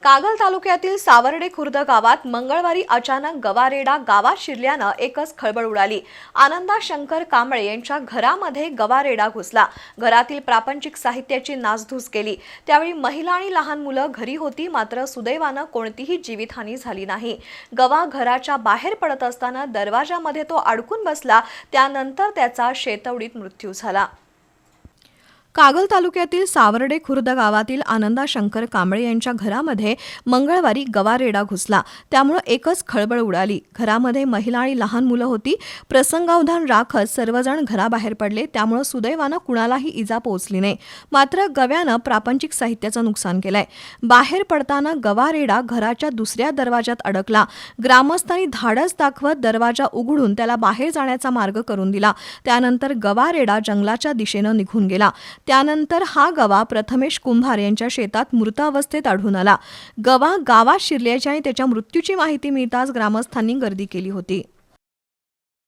कागल तालुक्यातील सावर्डे खुर्द गावात मंगळवारी अचानक गवारेडा गावात शिरल्यानं एकच खळबळ उडाली। आनंदा शंकर कांबळे यांच्या घरामध्ये गवारेडा घुसला। घरातील प्रापंचिक साहित्याची नासधूस केली। त्यावेळी महिला आणि लहान मुलं घरी होती, मात्र सुदैवानं कोणतीही जीवितहानी झाली नाही। गवा घराच्या बाहेर पडत असताना दरवाजामध्ये तो अडकून बसला, त्यानंतर त्याचा शेतवडीत मृत्यू झाला। कागल तालुक्यातील सावर्डे खुर्द गावातील आनंदा शंकर कांबळे यांच्या घरामध्ये मंगळवारी गवारेडा घुसला। त्यामुळे एकच खळबळ उडाली। घरामध्ये महिला आणि लहान मुलं होती। प्रसंगावधान राखत सर्वजण घराबाहेर पडले, त्यामुळे सुदैवानं कुणालाही इजा पोहोचली नाही। मात्र गव्यानं प्रापंचिक साहित्याचं नुकसान केलंय। बाहेर पडताना गवारेडा घराच्या दुसऱ्या दरवाजात अडकला। ग्रामस्थांनी धाडस दाखवत दरवाजा उघडून त्याला बाहेर जाण्याचा मार्ग करून दिला। त्यानंतर गवारेडा जंगलाच्या दिशेनं निघून गेला। त्यानंतर हा गवा प्रथमेश कुंभार यांच्या शेतात मृत अवस्थेत आढळून आला। गवा गावात शिरल्याची आणि त्याच्या मृत्यूची माहिती मिळताच ग्रामस्थांनी गर्दी केली होती।